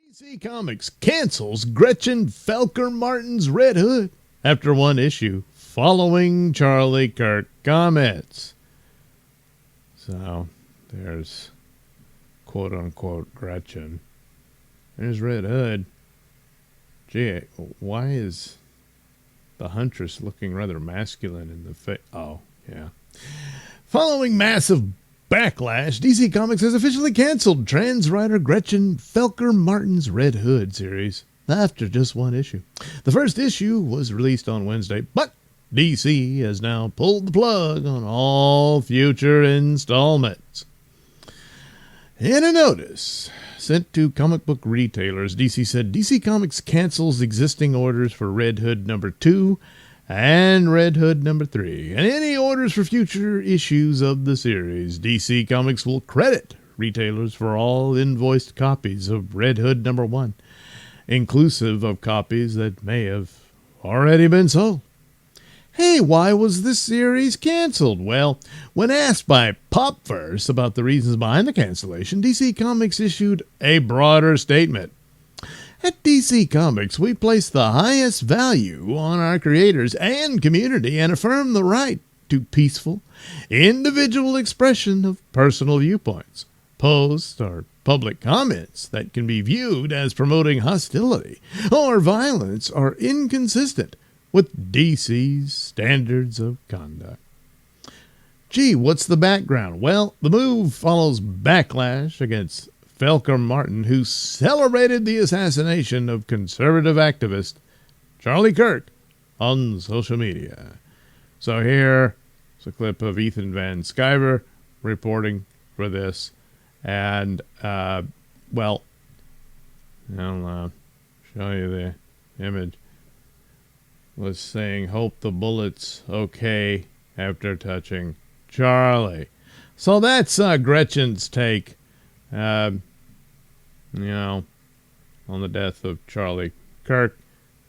DC Comics cancels Gretchen Felker Martin's Red Hood after one issue following Charlie Kirk comments. So there's quote unquote Gretchen. There's Red Hood. Gee, why is the Huntress looking rather masculine in the face? Oh, yeah. Following massive backlash, DC Comics has officially canceled trans writer Gretchen Felker Martin's Red Hood series after just one issue. The first issue was released on Wednesday, but DC has now pulled the plug on all future installments. In a notice sent to comic book retailers, DC said DC Comics cancels existing orders for Red Hood number 2 and Red Hood number 3, and any orders for future issues of the series. DC Comics will credit retailers for all invoiced copies of Red Hood number 1, inclusive of copies that may have already been sold. Hey, why was this series canceled? Well, when asked by Popverse about the reasons behind the cancellation, DC Comics issued a broader statement. At DC Comics, we place the highest value on our creators and community and affirm the right to peaceful, individual expression of personal viewpoints. Posts or public comments that can be viewed as promoting hostility or violence are inconsistent with DC's standards of conduct. Gee, what's the background? Well, the move follows backlash against Felker Martin, who celebrated the assassination of conservative activist Charlie Kirk on social media. So here's a clip of Ethan Van Sciver reporting for this. And, well, I'll show you the image. Was saying, hope the bullet's okay after touching Charlie. So that's Gretchen's take, on the death of Charlie Kirk.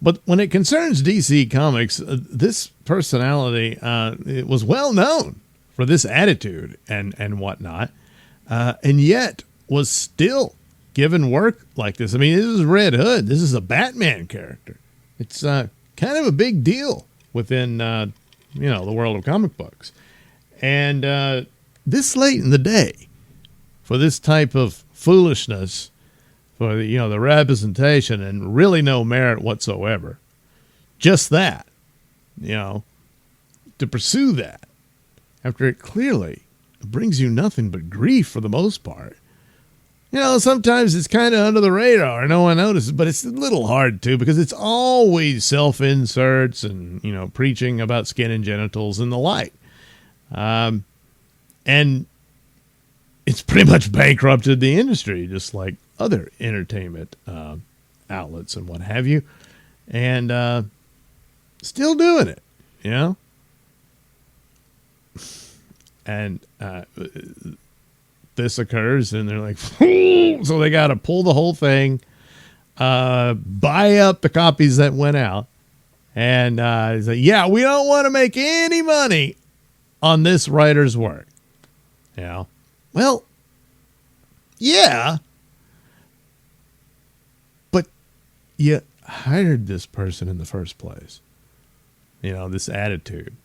But when it concerns DC Comics, this personality it was well known for this attitude and whatnot, and yet was still given work like this. I mean, this is Red Hood. This is a Batman character. It's kind of a big deal within, the world of comic books. And this late in the day, for this type of foolishness, for the representation and really no merit whatsoever, just that, to pursue that, after it clearly brings you nothing but grief for the most part. Sometimes it's kind of under the radar. No one notices, but it's a little hard too because it's always self-inserts and, preaching about skin and genitals and the like. And it's pretty much bankrupted the industry, just like other entertainment outlets and what have you. And still doing it, And this occurs and they're like, so they got to pull the whole thing, buy up the copies that went out, and say, yeah, we don't want to make any money on this writer's work. Well, yeah, but you hired this person in the first place. This attitude.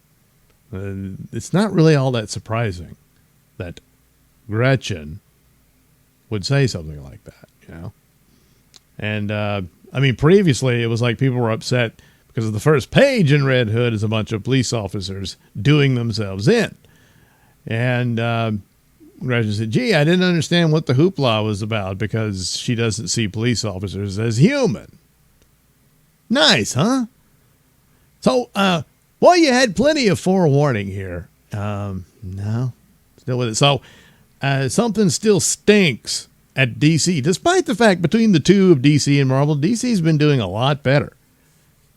It's not really all that surprising that Gretchen would say something like that, And, previously it was like people were upset because of the first page in Red Hood is a bunch of police officers doing themselves in. And Gretchen said, gee, I didn't understand what the hoopla was about because she doesn't see police officers as human. Nice, huh? So, well, you had plenty of forewarning here. No, still with it. So, something still stinks at DC, despite the fact between the two of DC and Marvel, DC's been doing a lot better.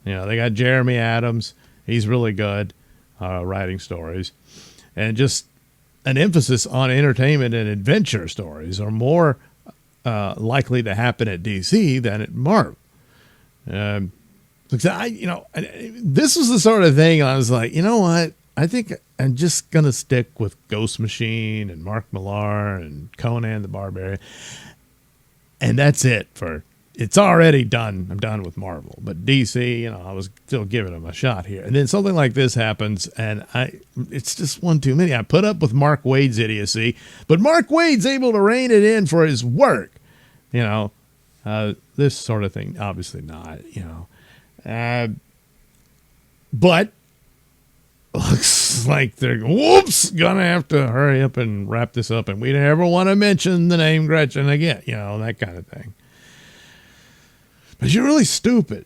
They got Jeremy Adams. He's really good writing stories. And just an emphasis on entertainment and adventure stories are more likely to happen at DC than at Marvel. This was the sort of thing I was like, you know what? I think I'm just going to stick with Ghost Machine and Mark Millar and Conan the Barbarian. And that's it for it's already done. I'm done with Marvel, but DC, I was still giving them a shot here. And then something like this happens, and it's just one too many. I put up with Mark Waid's idiocy, but Mark Waid's able to rein it in for his work. This sort of thing, obviously not. But looks like they're gonna have to hurry up and wrap this up, and we never want to mention the name Gretchen again. That kind of thing. But you're really stupid,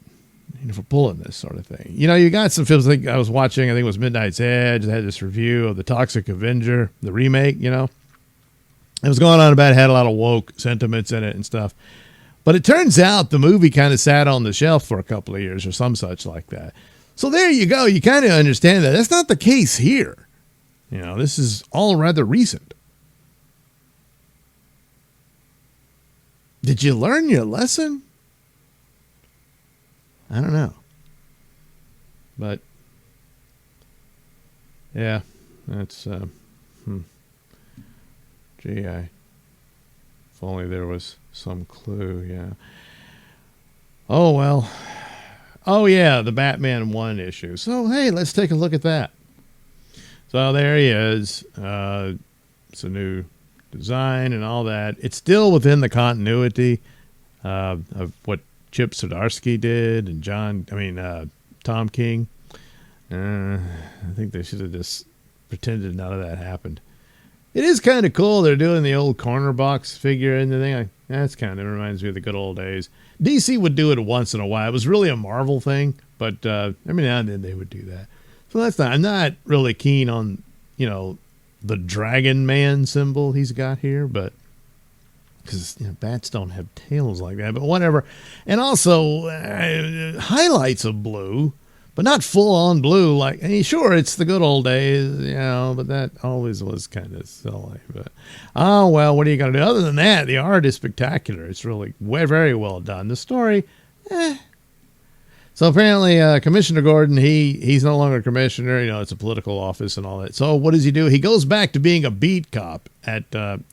for pulling this sort of thing. You got some films like I was watching. I think it was Midnight's Edge. They had this review of the Toxic Avenger, the remake. It was going on about it, had a lot of woke sentiments in it and stuff. But it turns out the movie kind of sat on the shelf for a couple of years or some such like that. So there you go. You kind of understand that. That's not the case here. This is all rather recent. Did you learn your lesson? I don't know. But, yeah, that's, gee, if only there was some clue, yeah. Oh, well. Oh, yeah, the Batman 1 issue. So, hey, let's take a look at that. So there he is. It's a new design and all that. It's still within the continuity of what Chip Zdarsky did and Tom King. I think they should have just pretended none of that happened. It is kind of cool. They're doing the old corner box figure and the thing. That's kind of reminds me of the good old days. DC would do it once in a while. It was really a Marvel thing, but every now and then they would do that. So I'm not really keen on, the Dragon Man symbol he's got here, but because bats don't have tails like that, but whatever. And also highlights of blue, but not full on blue. Sure, it's the good old days, but that always was kind of silly. But well, what are you gonna do? Other than that, the art is spectacular. It's really very well done. The story, So apparently, Commissioner Gordon, he's no longer commissioner. It's a political office and all that. So what does he do? He goes back to being a beat cop at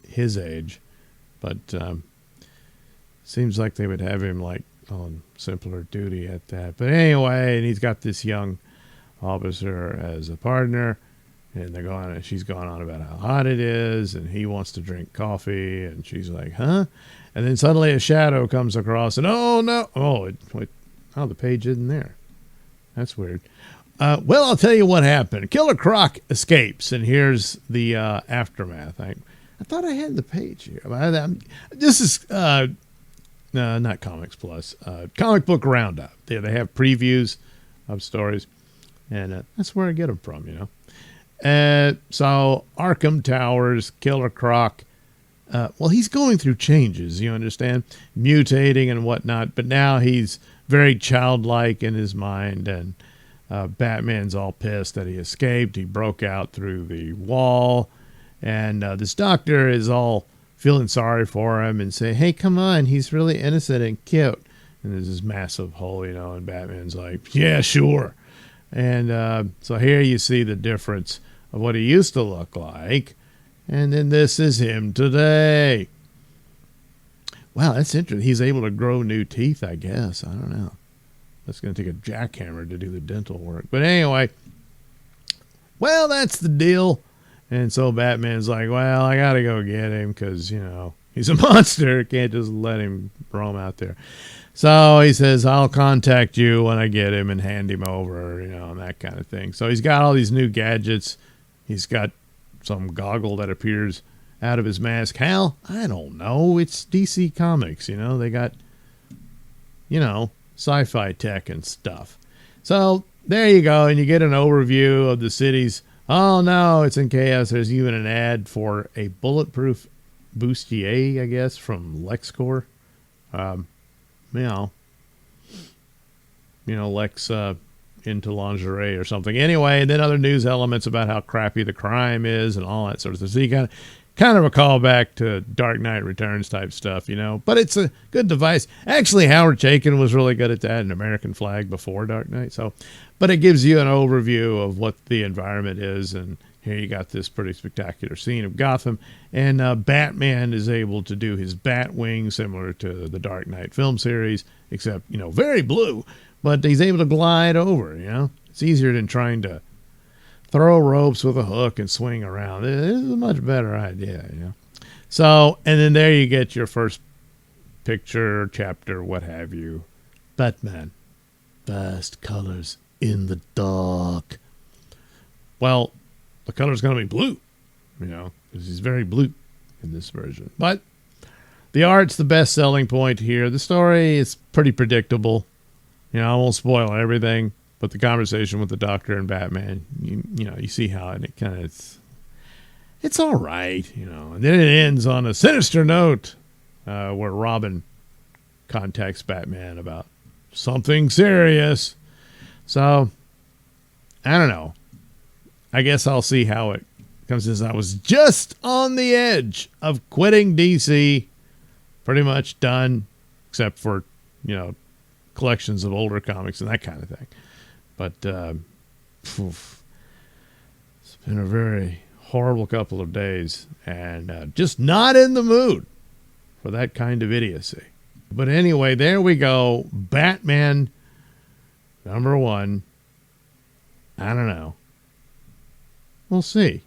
his age. But seems like they would have him on simpler duty at that. But anyway, and he's got this young officer as a partner, and she's going on about how hot it is, and he wants to drink coffee, and she's like, huh? And then suddenly a shadow comes across, and oh no, the page isn't there. That's weird. Well, I'll tell you what happened. Killer Croc escapes, and here's the aftermath. I thought I had the page here. This is not Comics Plus. Comic Book Roundup. They have previews of stories, and that's where I get them from, So Arkham Towers, Killer Croc. Well, he's going through changes, you understand? Mutating and whatnot, but now he's very childlike in his mind, and Batman's all pissed that he escaped. He broke out through the wall. And this doctor is all feeling sorry for him and say, hey, come on, he's really innocent and cute. And there's this massive hole, and Batman's like, yeah, sure. And so here you see the difference of what he used to look like. And then this is him today. Wow, that's interesting. He's able to grow new teeth, I guess. I don't know. That's going to take a jackhammer to do the dental work. But anyway, well, that's the deal. And so Batman's like, well, I got to go get him because, he's a monster. Can't just let him roam out there. So he says, I'll contact you when I get him and hand him over, and that kind of thing. So he's got all these new gadgets. He's got some goggle that appears out of his mask. How? I don't know. It's DC Comics, They got, sci-fi tech and stuff. So there you go. And you get an overview of the city's. Oh, no, it's in chaos. There's even an ad for a bulletproof bustier, I guess, from LexCorp. Lex into lingerie or something. Anyway, and then other news elements about how crappy the crime is and all that sort of stuff. So you got kind of a callback to Dark Knight Returns type stuff, But it's a good device. Actually, Howard Chaykin was really good at that, an American Flag before Dark Knight. But it gives you an overview of what the environment is and here you got this pretty spectacular scene of Gotham, and Batman is able to do his Batwing, similar to the Dark Knight film series, except, very blue, but he's able to glide over, It's easier than trying to throw ropes with a hook and swing around. This is a much better idea, So, and then there you get your first picture, chapter, what have you. Batman, fast colors in the dark. Well, the color's going to be blue, because he's very blue in this version. But the art's the best selling point here. The story is pretty predictable. I won't spoil everything, but the conversation with the Doctor and Batman, you see how it kind of, it's all right, And then it ends on a sinister note where Robin contacts Batman about something serious. So, I don't know. I guess I'll see how it comes, since I was just on the edge of quitting DC. Pretty much done, except for, collections of older comics and that kind of thing. But it's been a very horrible couple of days, and just not in the mood for that kind of idiocy. But anyway, there we go. Batman #1. I don't know. We'll see.